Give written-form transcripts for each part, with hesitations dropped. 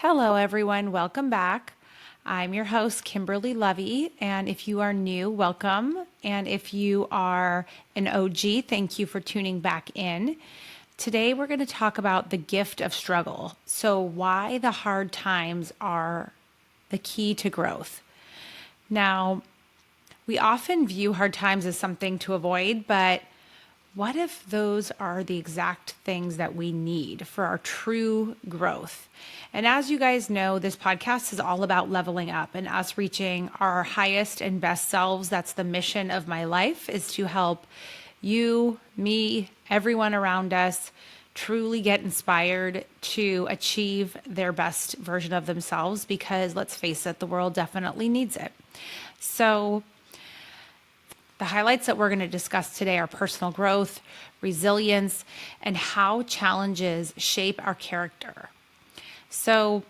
Hello, everyone. Welcome back. I'm your host, Kimberly Lovi. And if you are new, welcome. And if you are an OG, thank you for tuning back in. Today, we're going to talk about the gift of struggle. So, why the hard times are the key to growth. Now, we often view hard times as something to avoid, but what if those are the exact things that we need for our true growth? And as you guys know, this podcast is all about leveling up and us reaching our highest and best selves. That's the mission of my life, is to help you, me, everyone around us truly get inspired to achieve their best version of themselves, because let's face it, the world definitely needs it. So the highlights that we're going to discuss today are personal growth, resilience, and how challenges shape our character. So,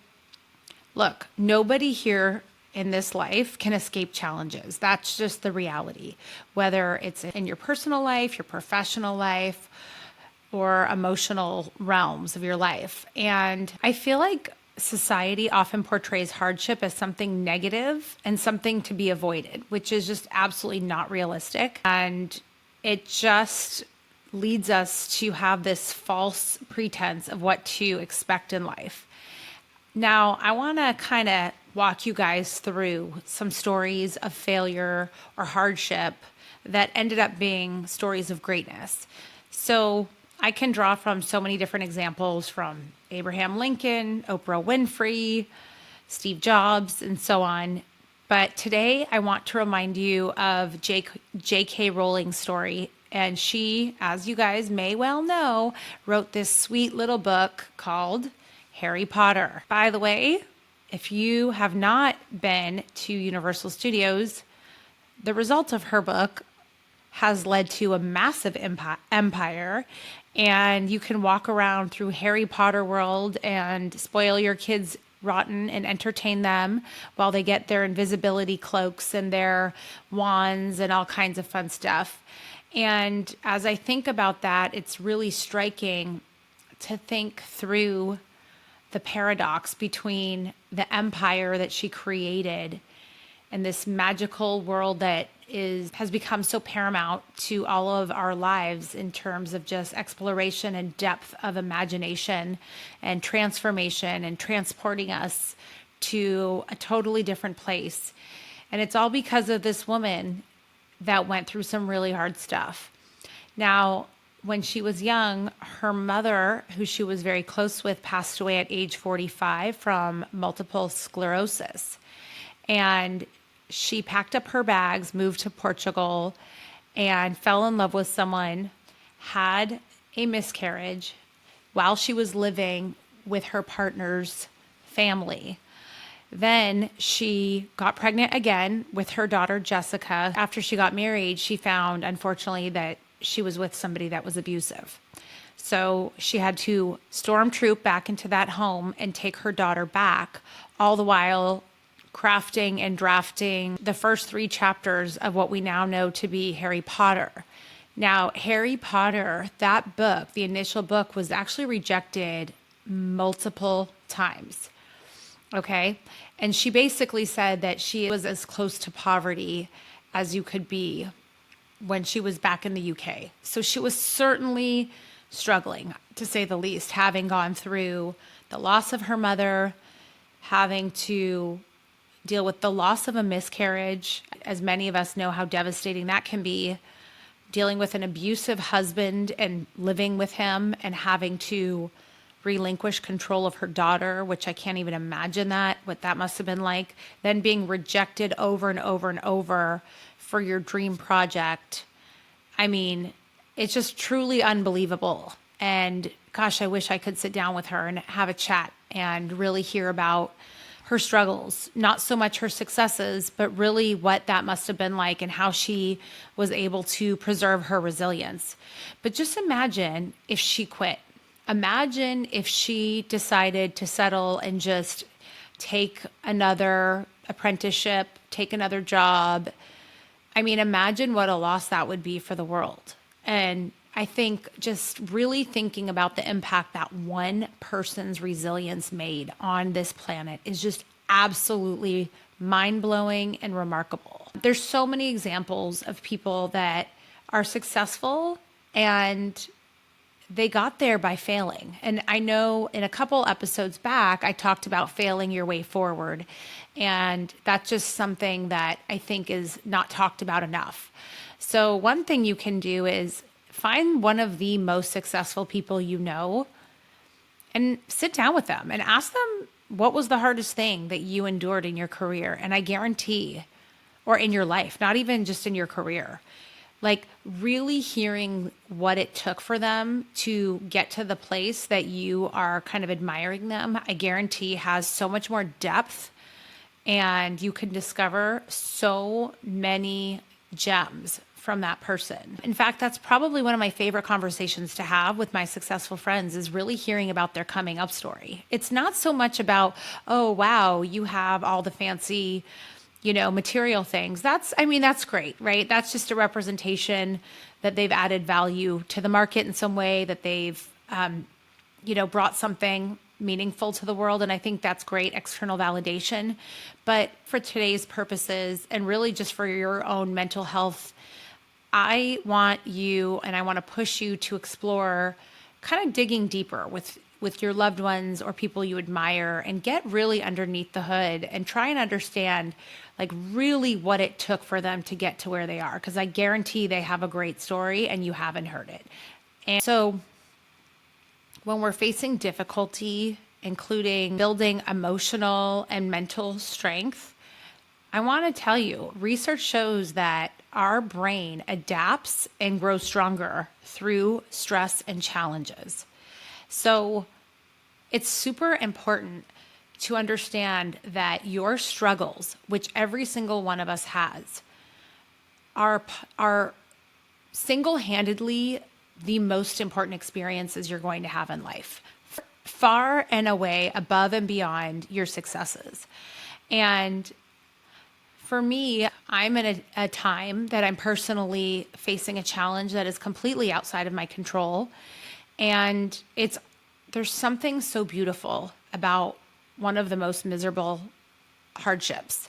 look, nobody here in this life can escape challenges. That's just the reality. Whether it's in your personal life, your professional life, or emotional realms of your life. And I feel like society often portrays hardship as something negative and something to be avoided, which is just absolutely not realistic. And it just leads us to have this false pretense of what to expect in life. Now, I want to kind of walk you guys through some stories of failure or hardship that ended up being stories of greatness. So I can draw from so many different examples, from Abraham Lincoln, Oprah Winfrey, Steve Jobs, and so on. But today I want to remind you of J.K. Rowling's story. And she, as you guys may well know, wrote this sweet little book called Harry Potter. By the way, if you have not been to Universal Studios, the result of her book has led to a massive empire, and you can walk around through Harry Potter world and spoil your kids rotten and entertain them while they get their invisibility cloaks and their wands and all kinds of fun stuff. And as I think about that, it's really striking to think through the paradox between the empire that she created and this magical world that has become so paramount to all of our lives in terms of just exploration and depth of imagination and transformation and transporting us to a totally different place. And it's all because of this woman that went through some really hard stuff. Now, when she was young, her mother, who she was very close with, passed away at age 45 from multiple sclerosis. And she packed up her bags, moved to Portugal, and fell in love with someone, had a miscarriage while she was living with her partner's family. Then she got pregnant again with her daughter, Jessica. After she got married, she found, unfortunately, that she was with somebody that was abusive. So she had to stormtroop back into that home and take her daughter back, all the while crafting and drafting the first 3 chapters of what we now know to be Harry Potter. Now, Harry Potter, that book, the initial book, was actually rejected multiple times. Okay. And she basically said that she was as close to poverty as you could be when she was back in the UK. So she was certainly struggling, to say the least, having gone through the loss of her mother, having to deal with the loss of a miscarriage, as many of us know how devastating that can be, dealing with an abusive husband and living with him and having to relinquish control of her daughter, which I can't even imagine what that must have been like. Then being rejected over and over and over for your dream project. I mean, it's just truly unbelievable. And gosh, I wish I could sit down with her and have a chat and really hear about her struggles, not so much her successes, but really what that must have been like and how she was able to preserve her resilience. But just imagine if she quit. Imagine if she decided to settle and just take another apprenticeship, take another job. I mean, imagine what a loss that would be for the world. And I think just really thinking about the impact that one person's resilience made on this planet is just absolutely mind-blowing and remarkable. There's so many examples of people that are successful and they got there by failing. And I know in a couple episodes back, I talked about failing your way forward. And that's just something that I think is not talked about enough. So one thing you can do is find one of the most successful people you know and sit down with them and ask them, what was the hardest thing that you endured in your career? And I guarantee, or in your life, not even just in your career, like really hearing what it took for them to get to the place that you are kind of admiring them, I guarantee has so much more depth, and you can discover so many gems from that person. In fact, that's probably one of my favorite conversations to have with my successful friends, is really hearing about their coming up story. It's not so much about, oh, wow, you have all the fancy, material things. That's great, right? That's just a representation that they've added value to the market in some way, that they've, brought something meaningful to the world. And I think that's great external validation. But for today's purposes, and really just for your own mental health, I want you, and I want to push you to explore kind of digging deeper with your loved ones or people you admire, and get really underneath the hood and try and understand like really what it took for them to get to where they are. Because I guarantee they have a great story and you haven't heard it. And so when we're facing difficulty, including building emotional and mental strength, I want to tell you, research shows that our brain adapts and grows stronger through stress and challenges. So it's super important to understand that your struggles, which every single one of us has, are single-handedly the most important experiences you're going to have in life, far and away above and beyond your successes. And for me, I'm in a time that I'm personally facing a challenge that is completely outside of my control. And there's something so beautiful about one of the most miserable hardships.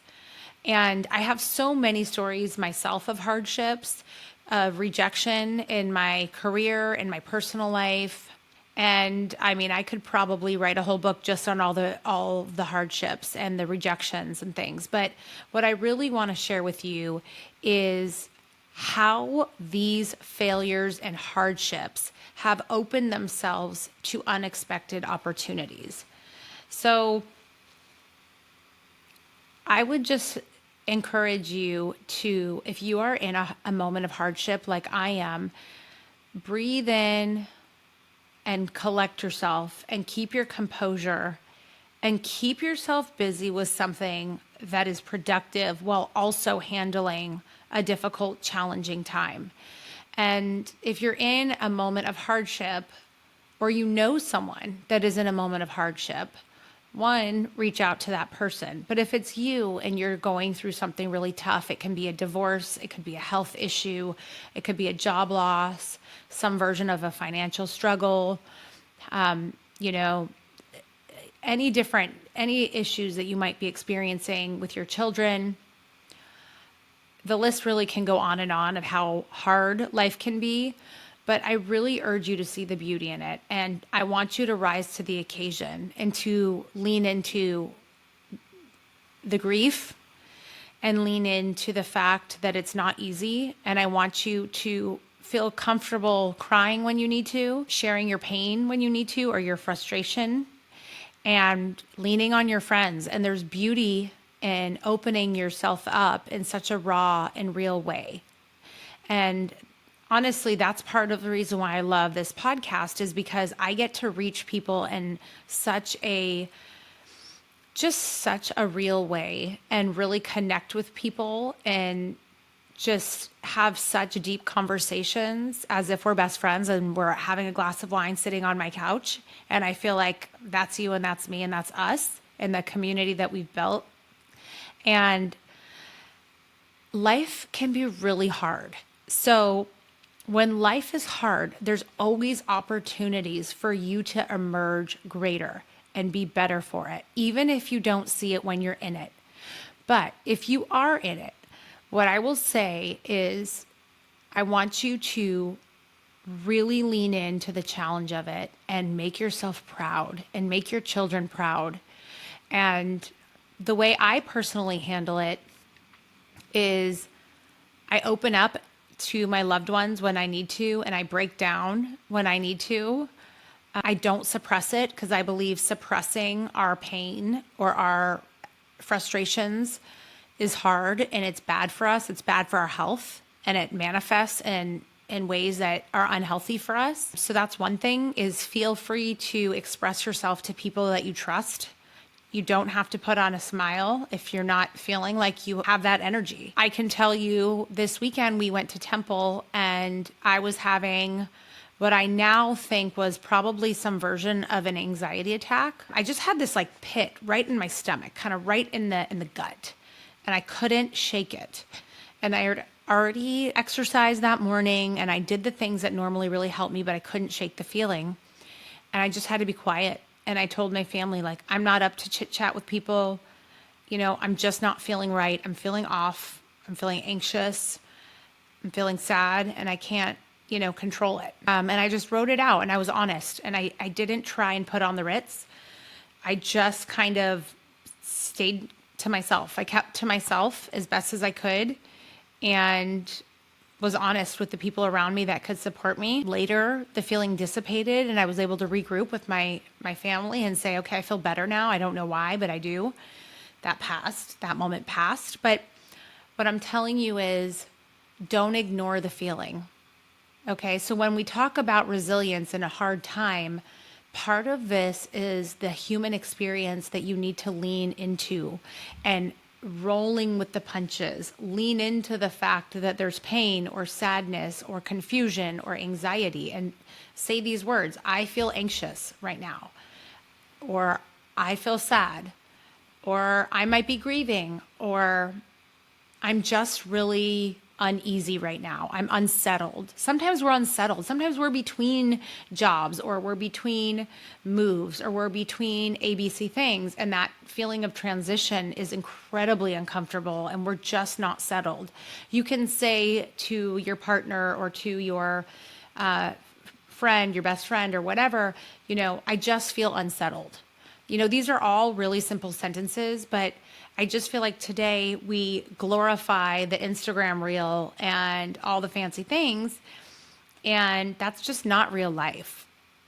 And I have so many stories myself of hardships, of rejection in my career, in my personal life. And I could probably write a whole book just on all the hardships and the rejections and things. But what I really want to share with you is how these failures and hardships have opened themselves to unexpected opportunities. So I would just encourage you to, if you are in a moment of hardship like I am, breathe in and collect yourself and keep your composure and keep yourself busy with something that is productive while also handling a difficult, challenging time. And if you're in a moment of hardship, or you know someone that is in a moment of hardship, one, reach out to that person. But if it's you and you're going through something really tough, it can be a divorce, it could be a health issue, it could be a job loss, some version of a financial struggle, any issues that you might be experiencing with your children. The list really can go on and on of how hard life can be, but I really urge you to see the beauty in it. And I want you to rise to the occasion and to lean into the grief and lean into the fact that it's not easy. And I want you to feel comfortable crying when you need to, sharing your pain when you need to, or your frustration, and leaning on your friends. And there's beauty in opening yourself up in such a raw and real way. And honestly, that's part of the reason why I love this podcast, is because I get to reach people in such a real way and really connect with people and just have such deep conversations as if we're best friends and we're having a glass of wine sitting on my couch. And I feel like that's you and that's me and that's us and the community that we've built. And life can be really hard. So When life is hard, there's always opportunities for you to emerge greater and be better for it, even if you don't see it when you're in it. But if you are in it, what I will say is I want you to really lean into the challenge of it and make yourself proud and make your children proud. And the way I personally handle it is I open up to my loved ones when I need to, and I break down when I need to. I don't suppress it because I believe suppressing our pain or our frustrations is hard and it's bad for us. It's bad for our health and it manifests in ways that are unhealthy for us. So that's one thing, is feel free to express yourself to people that you trust. You don't have to put on a smile if you're not feeling like you have that energy. I can tell you this weekend we went to Temple and I was having what I now think was probably some version of an anxiety attack. I just had this like pit right in my stomach, kind of right in the gut, and I couldn't shake it. And I had already exercised that morning and I did the things that normally really help me, but I couldn't shake the feeling. And I just had to be quiet. And I told my family, like, I'm not up to chit chat with people. You know, I'm just not feeling right. I'm feeling off. I'm feeling anxious. I'm feeling sad and I can't, control it. And I just wrote it out and I was honest and I didn't try and put on the Ritz. I just kind of stayed to myself. I kept to myself as best as I could and was honest with the people around me that could support me. Later, the feeling dissipated and I was able to regroup with my family and say, okay, I feel better now. I don't know why, but I do. That moment passed. But what I'm telling you is don't ignore the feeling. Okay, so when we talk about resilience in a hard time, part of this is the human experience that you need to lean into and rolling with the punches. Lean into the fact that there's pain or sadness or confusion or anxiety and say these words: I feel anxious right now, or I feel sad, or I might be grieving, or I'm just really uneasy right now. I'm unsettled. Sometimes we're unsettled. Sometimes we're between jobs or we're between moves or we're between ABC things. And that feeling of transition is incredibly uncomfortable and we're just not settled. You can say to your partner or to your friend, your best friend or whatever, I just feel unsettled. These are all really simple sentences, but I just feel like today we glorify the Instagram reel and all the fancy things, and that's just not real life.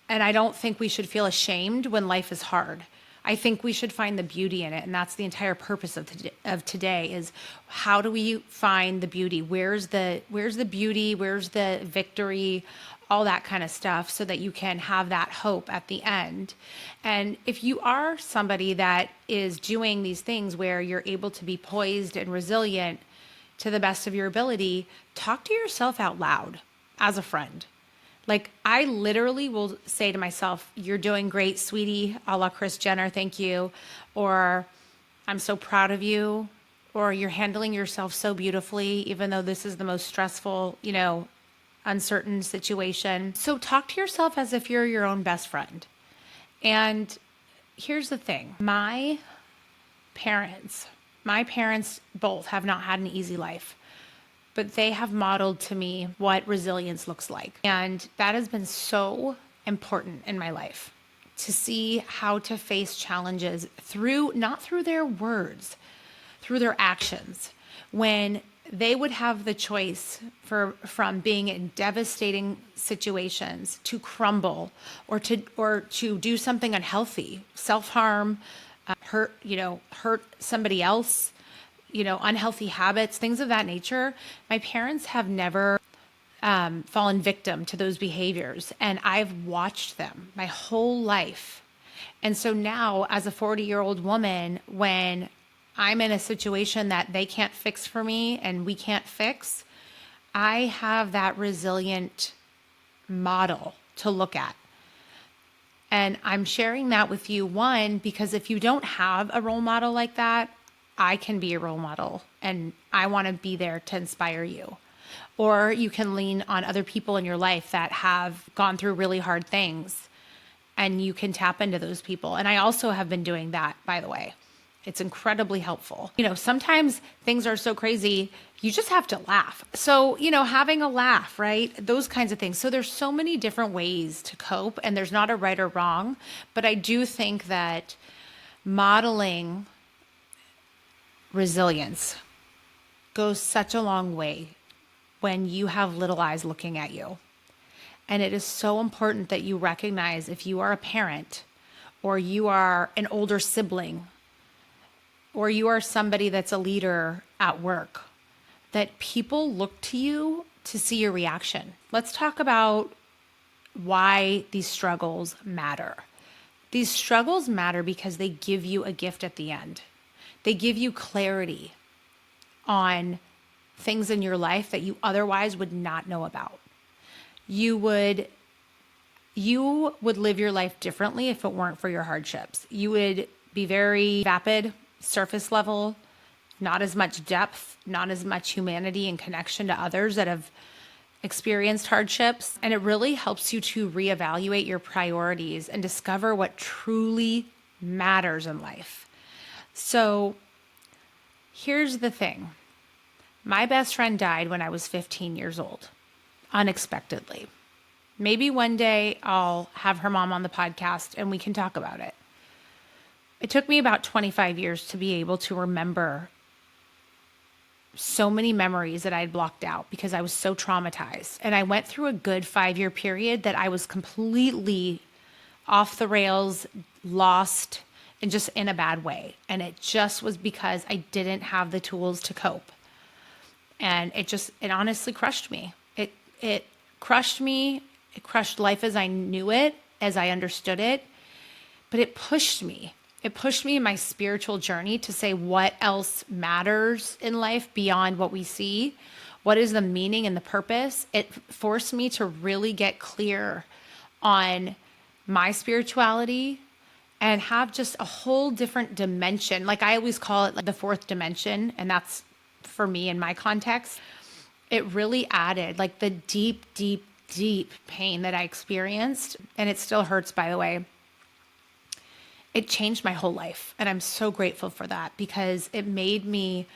And I don't think we should feel ashamed when life is hard. I think we should find the beauty in it, and that's the entire purpose of today is how do we find the beauty? Where's the beauty? Where's the victory? All that kind of stuff so that you can have that hope at the end. And if you are somebody that is doing these things where you're able to be poised and resilient to the best of your ability, talk to yourself out loud as a friend. Like I literally will say to myself, you're doing great, sweetie, a la Kris Jenner, thank you. Or I'm so proud of you. Or you're handling yourself so beautifully, even though this is the most stressful, uncertain situation. So talk to yourself as if you're your own best friend. And here's the thing. My parents both have not had an easy life, but they have modeled to me what resilience looks like. And that has been so important in my life, to see how to face challenges not through their words, through their actions. When they would have the choice from being in devastating situations to crumble or to do something unhealthy, self-harm, hurt somebody else, unhealthy habits, things of that nature. My parents have never fallen victim to those behaviors, and I've watched them my whole life. And so now, as a 40-year-old woman, when I'm in a situation that they can't fix for me and we can't fix, I have that resilient model to look at. And I'm sharing that with you, one, because if you don't have a role model like that, I can be a role model and I want to be there to inspire you. or you can lean on other people in your life that have gone through really hard things, and you can tap into those people. And I also have been doing that, by the way. It's incredibly helpful. Sometimes things are so crazy, you just have to laugh. So, having a laugh, right? Those kinds of things. So there's so many different ways to cope, and there's not a right or wrong. But I do think that modeling resilience goes such a long way when you have little eyes looking at you. And it is so important that you recognize, if you are a parent, or you are an older sibling, or you are somebody that's a leader at work, that people look to you to see your reaction. Let's talk about why these struggles matter. These struggles matter because they give you a gift at the end. They give you clarity on things in your life that you otherwise would not know about. You would live your life differently if it weren't for your hardships. You would be very vapid, surface level, not as much depth, not as much humanity and connection to others that have experienced hardships. And it really helps you to reevaluate your priorities and discover what truly matters in life. So here's the thing. My best friend died when I was 15 years old, unexpectedly. Maybe one day I'll have her mom on the podcast and we can talk about it. It took me about 25 years to be able to remember so many memories that I'd blocked out because I was so traumatized. And I went through a good 5-year period that I was completely off the rails, lost, and just in a bad way. And it just was because I didn't have the tools to cope. And it honestly crushed me. It crushed me. It crushed life as I knew it, as I understood it. But it pushed me. It pushed me in my spiritual journey to say what else matters in life beyond what we see. What is the meaning and the purpose? It forced me to really get clear on my spirituality and have just a whole different dimension. Like I always call it like the fourth dimension. And that's for me in my context. It really added like the deep, deep, deep pain that I experienced. And it still hurts, by the way. It changed my whole life. And I'm so grateful for that because it made me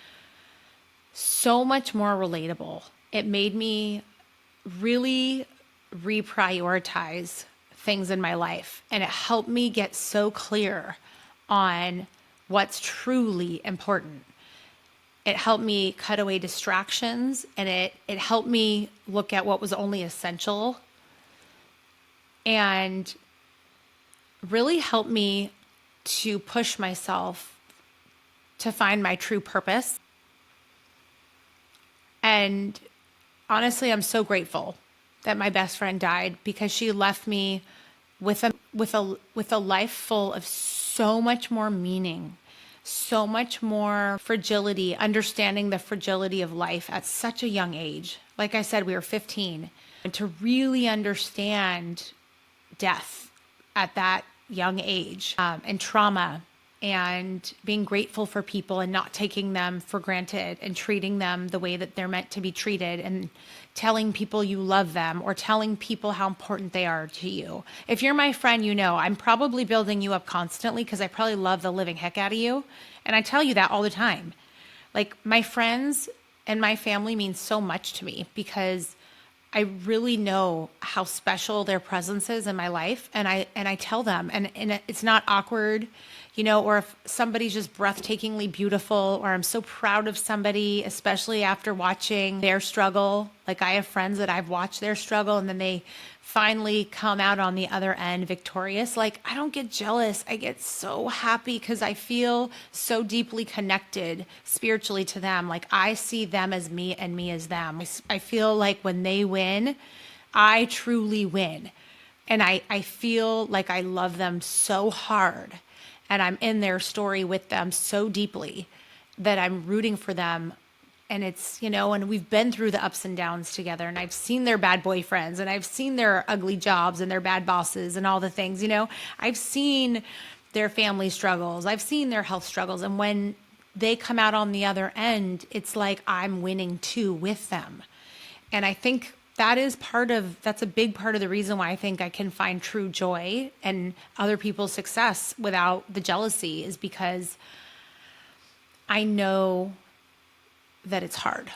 so much more relatable. It made me really reprioritize things in my life. And it helped me get so clear on what's truly important. It helped me cut away distractions, and it helped me look at what was only essential, and really helped me to push myself to find my true purpose. And honestly, I'm so grateful that my best friend died because she left me with a life full of so much more meaning, so much more fragility, understanding the fragility of life at such a young age. Like I said, we were 15. And to really understand death at that young age, and trauma, and being grateful for people and not taking them for granted and treating them the way that they're meant to be treated, and telling people you love them or telling people how important they are to you. If you're my friend, you know I'm probably building you up constantly because I probably love the living heck out of you. And I tell you that all the time. Like, my friends and my family mean so much to me because I really know how special their presence is in my life. And I tell them, and it's not awkward, or if somebody's just breathtakingly beautiful, or I'm so proud of somebody, especially after watching their struggle. Like, I have friends that I've watched their struggle and then they finally come out on the other end victorious. Like, I don't get jealous. I get so happy because I feel so deeply connected spiritually to them. Like, I see them as me and me as them. I feel like when they win, I truly win. And I feel like I love them so hard. And I'm in their story with them so deeply that I'm rooting for them. And it's, and we've been through the ups and downs together, and I've seen their bad boyfriends, and I've seen their ugly jobs and their bad bosses and all the things, I've seen their family struggles. I've seen their health struggles. And when they come out on the other end, it's like I'm winning too with them. And I think that's a big part of the reason why I think I can find true joy and other people's success without the jealousy, is because I know that it's hard,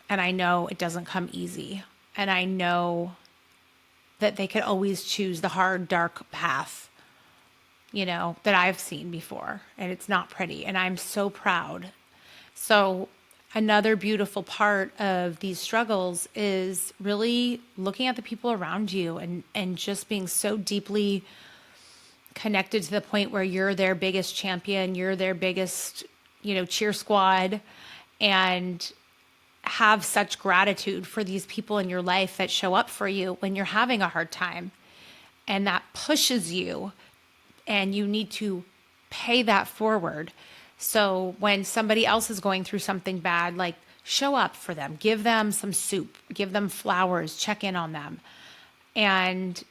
and I know it doesn't come easy, and I know that they could always choose the hard, dark path, that I've seen before, and it's not pretty, and I'm so proud. So another beautiful part of these struggles is really looking at the people around you and just being so deeply connected to the point where you're their biggest champion, you're their biggest, cheer squad, and have such gratitude for these people in your life that show up for you when you're having a hard time. And that pushes you, and you need to pay that forward. So when somebody else is going through something bad, like, show up for them, give them some soup, give them flowers, check in on them, and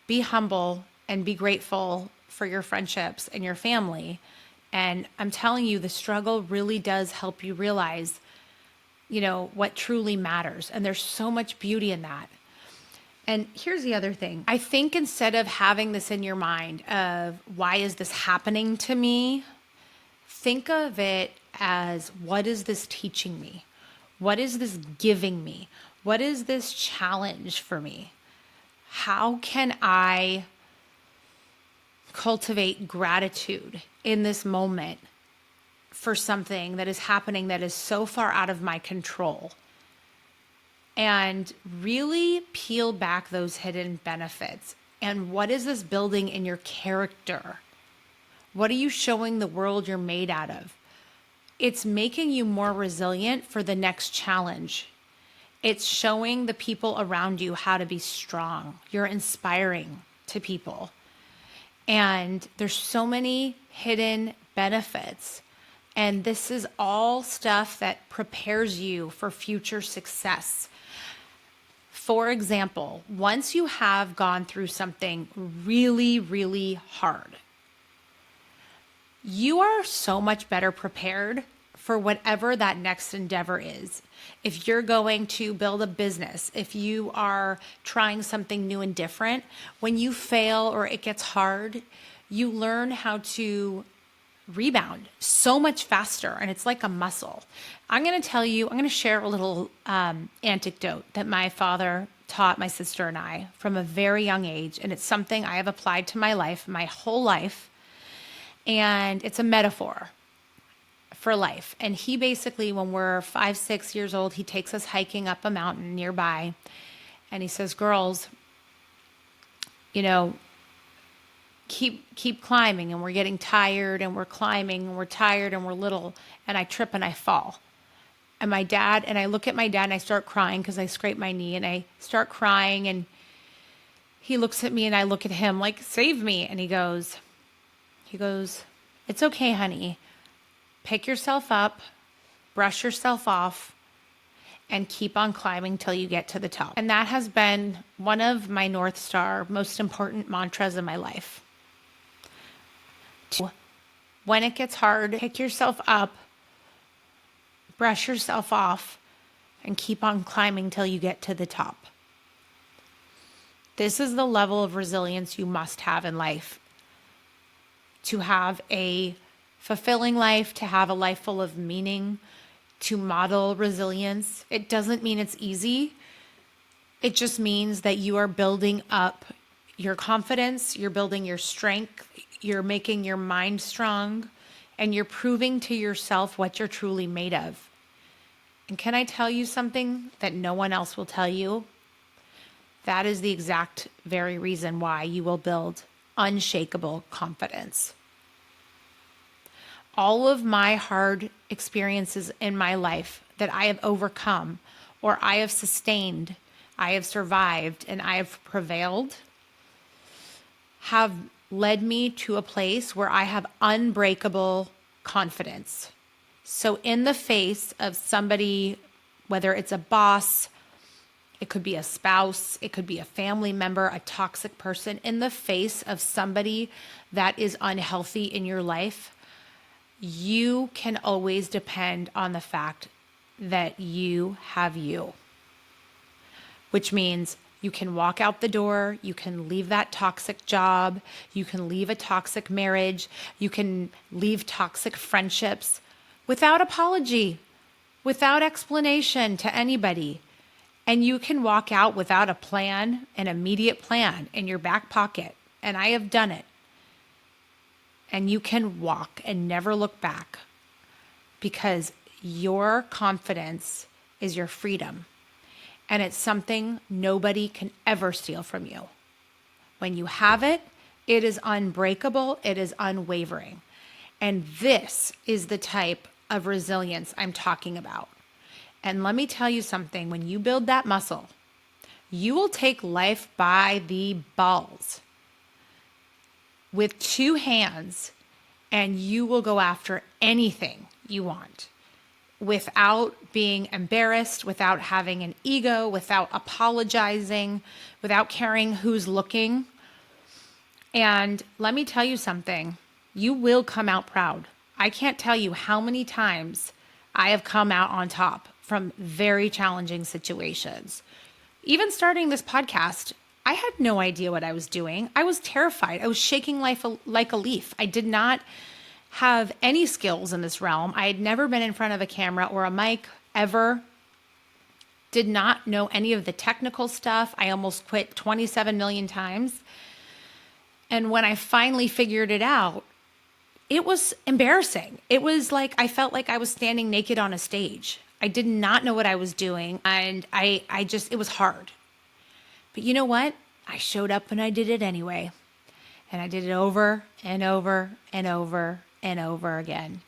be humble and be grateful for your friendships and your family. And I'm telling you, the struggle really does help you realize, what truly matters. And there's so much beauty in that. And here's the other thing. I think instead of having this in your mind of, why is this happening to me? Think of it as, what is this teaching me? What is this giving me? What is this challenge for me? How can I cultivate gratitude in this moment for something that is happening that is so far out of my control? And really peel back those hidden benefits. And what is this building in your character? What are you showing the world you're made out of? It's making you more resilient for the next challenge. It's showing the people around you how to be strong. You're inspiring to people. And there's so many hidden benefits. And this is all stuff that prepares you for future success. For example, once you have gone through something really, really hard, you are so much better prepared for whatever that next endeavor is. If you're going to build a business, if you are trying something new and different, when you fail or it gets hard, you learn how to rebound so much faster, and it's like a muscle. I'm going to share a little anecdote that my father taught my sister and I from a very young age, and it's something I have applied to my life, my whole life, and it's a metaphor for life. And he basically, when we're 5, 6 years old, he takes us hiking up a mountain nearby, and he says, girls, keep climbing, and we're getting tired, and we're climbing, and we're tired, and we're little, and I trip and I fall. And I look at my dad and I start crying because I scrape my knee, and I start crying, and he looks at me and I look at him like, save me. And he goes, it's okay, honey. Pick yourself up, brush yourself off, and keep on climbing till you get to the top. And that has been one of my North Star, most important mantras in my life. When it gets hard, pick yourself up, brush yourself off, and keep on climbing till you get to the top. This is the level of resilience you must have in life to have a fulfilling life, to have a life full of meaning, to model resilience. It doesn't mean it's easy. It just means that you are building up your confidence, you're building your strength, you're making your mind strong, and you're proving to yourself what you're truly made of. And can I tell you something that no one else will tell you? That is the exact very reason why you will build unshakable confidence. All of my hard experiences in my life that I have overcome, or I have sustained, I have survived, and I have prevailed, have led me to a place where I have unbreakable confidence. So in the face of somebody, whether it's a boss, it could be a spouse, it could be a family member, a toxic person, in the face of somebody that is unhealthy in your life, you can always depend on the fact that you have you. which means you can walk out the door, you can leave that toxic job, you can leave a toxic marriage, you can leave toxic friendships without apology, without explanation to anybody. And you can walk out without a plan, an immediate plan in your back pocket. And I have done it. And you can walk and never look back because your confidence is your freedom. And it's something nobody can ever steal from you. When you have it, it is unbreakable, it is unwavering. And this is the type of resilience I'm talking about. And let me tell you something, when you build that muscle, you will take life by the balls with two hands, and you will go after anything you want without being embarrassed, without having an ego, without apologizing, without caring who's looking. And let me tell you something, you will come out proud. I can't tell you how many times I have come out on top from very challenging situations. Even starting this podcast, I had no idea what I was doing. I was terrified. I was shaking life like a leaf. I did not have any skills in this realm. I had never been in front of a camera or a mic ever. Did not know any of the technical stuff. I almost quit 27 million times. And when I finally figured it out, it was embarrassing. It was like I felt like I was standing naked on a stage. I did not know what I was doing, and I just, it was hard. But you know what? I showed up and I did it anyway. And I did it over and over and over and over again.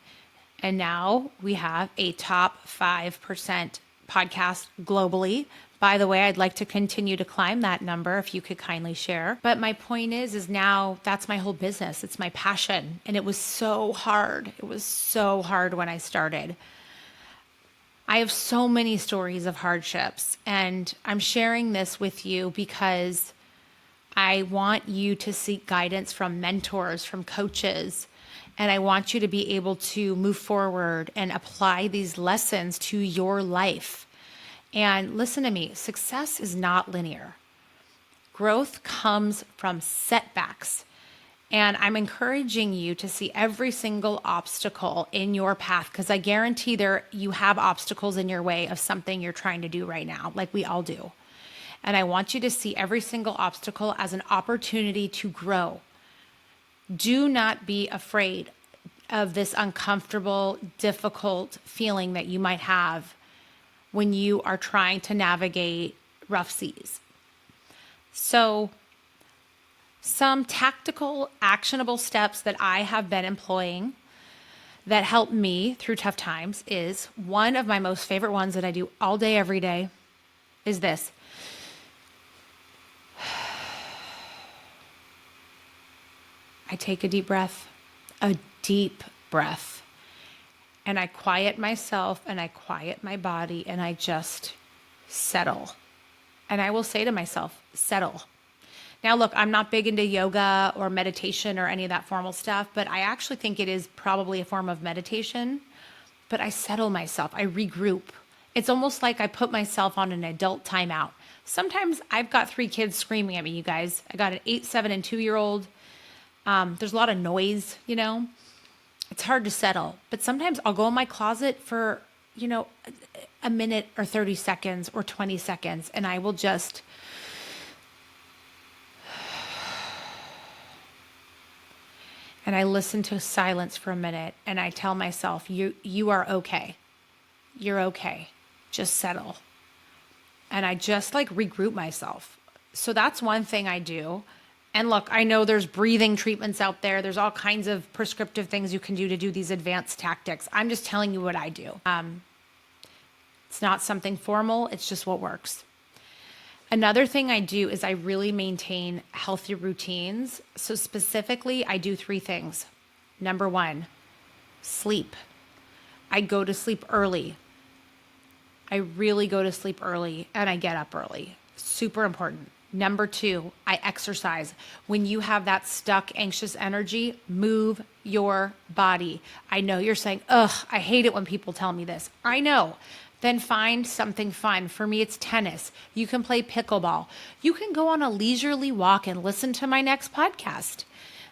And now we have a top 5% podcast globally. By the way, I'd like to continue to climb that number if you could kindly share. But my point is now that's my whole business. It's my passion. And it was so hard. It was so hard when I started. I have so many stories of hardships, and I'm sharing this with you because I want you to seek guidance from mentors, from coaches, and I want you to be able to move forward and apply these lessons to your life. And listen to me, success is not linear. Growth comes from setbacks. And I'm encouraging you to see every single obstacle in your path, because I guarantee you have obstacles in your way of something you're trying to do right now, like we all do. And I want you to see every single obstacle as an opportunity to grow. Do not be afraid of this uncomfortable, difficult feeling that you might have when you are trying to navigate rough seas. So, some tactical, actionable steps that I have been employing that help me through tough times is one of my most favorite ones that I do all day, every day is this. I take a deep breath, and I quiet myself and I quiet my body and I just settle. And I will say to myself, settle. Now, look, I'm not big into yoga or meditation or any of that formal stuff, but I actually think it is probably a form of meditation. But I settle myself. I regroup. It's almost like I put myself on an adult timeout. Sometimes I've got 3 kids screaming at me, you guys. I got an 8, 7, and 2-year-old. There's a lot of noise, you know. It's hard to settle. But sometimes I'll go in my closet for, a minute or 30 seconds or 20 seconds, and I will just... And I listen to silence for a minute and I tell myself, you are okay. You're okay. Just settle. And I just regroup myself. So that's one thing I do. And look, I know there's breathing treatments out there. There's all kinds of prescriptive things you can do to do these advanced tactics. I'm just telling you what I do. It's not something formal. It's just what works. Another thing I do is I really maintain healthy routines. So specifically, I do 3 things. Number 1, sleep. I go to sleep early. I really go to sleep early and I get up early. Super important. Number 2, I exercise. When you have that stuck, anxious energy, move your body. I know you're saying, ugh, I hate it when people tell me this. I know. then find something fun. For me, it's tennis. You can play pickleball. You can go on a leisurely walk and listen to my next podcast.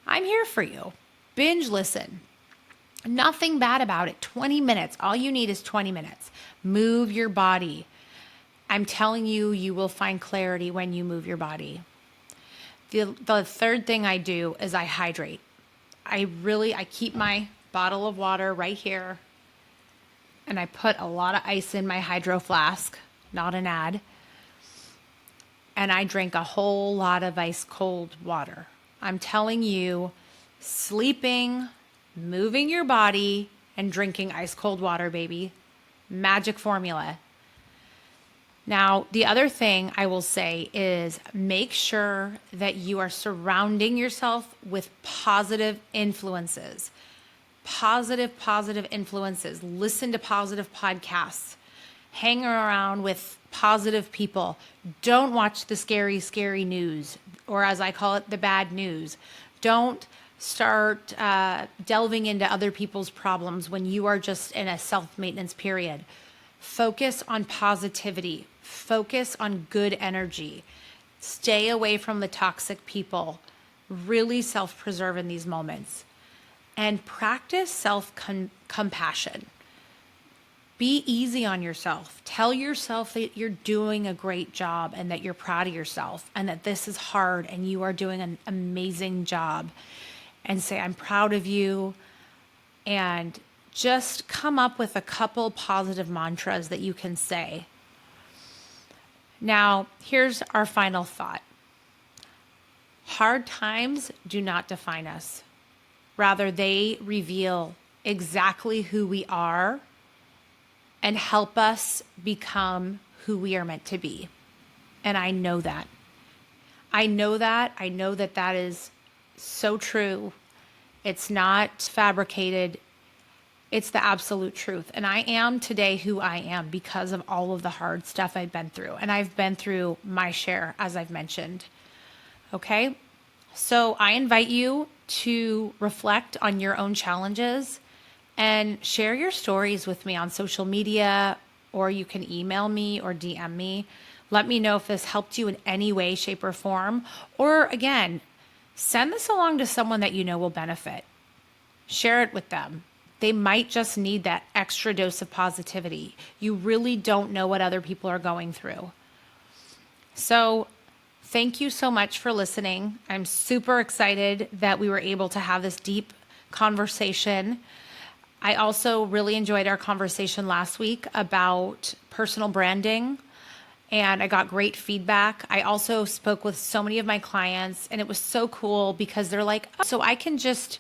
I'm here for you. Binge listen. Nothing bad about it. 20 minutes. All you need is 20 minutes. Move your body. I'm telling you, you will find clarity when you move your body. The third thing I do is I hydrate. I keep my bottle of water right here, and I put a lot of ice in my hydro flask, not an ad, and I drink a whole lot of ice cold water. I'm telling you, sleeping, moving your body, and drinking ice cold water, baby. Magic formula. Now, the other thing I will say is make sure that you are surrounding yourself with positive influences. Positive influences. Listen to positive podcasts. Hang around with positive people. Don't watch the scary news, or as I call it, the bad news. Don't start delving into other people's problems when you are just in a self-maintenance period. Focus on positivity. Focus on good energy. Stay away from the toxic people. Really self-preserve in these moments. And practice self-compassion. Be easy on yourself. Tell yourself that you're doing a great job and that you're proud of yourself and that this is hard and you are doing an amazing job. And say, I'm proud of you. And just come up with a couple positive mantras that you can say. Now, here's our final thought. Hard times do not define us. Rather, they reveal exactly who we are and help us become who we are meant to be. And I know that. I know that that is so true. It's not fabricated. It's the absolute truth. And I am today who I am because of all of the hard stuff I've been through. And I've been through my share, as I've mentioned. Okay? So I invite you to reflect on your own challenges and share your stories with me on social media, or you can email me or DM me. Let me know if this helped you in any way, shape, or form. Or again, send this along to someone that you know will benefit. Share it with them. They might just need that extra dose of positivity. You really don't know what other people are going through. So thank you so much for listening. I'm super excited that we were able to have this deep conversation. I also really enjoyed our conversation last week about personal branding, and I got great feedback. I also spoke with so many of my clients, and it was so cool because they're like, oh, so I can just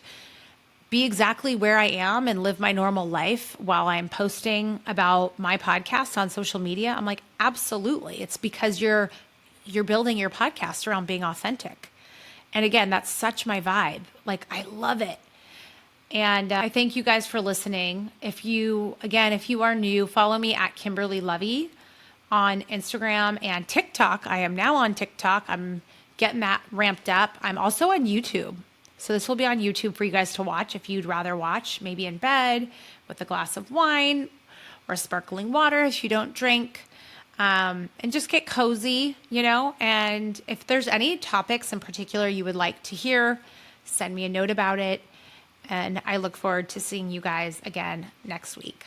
be exactly where I am and live my normal life while I'm posting about my podcast on social media. I'm like, absolutely. It's because you're building your podcast around being authentic. And again, that's such my vibe. Like, I love it. And I thank you guys for listening. If you are new, follow me at Kimberly Lovi on Instagram and TikTok. I am now on TikTok. I'm getting that ramped up. I'm also on YouTube. So this will be on YouTube for you guys to watch if you'd rather watch, maybe in bed with a glass of wine or sparkling water if you don't drink, and just get cozy, and if there's any topics in particular you would like to hear, send me a note about it. And I look forward to seeing you guys again next week.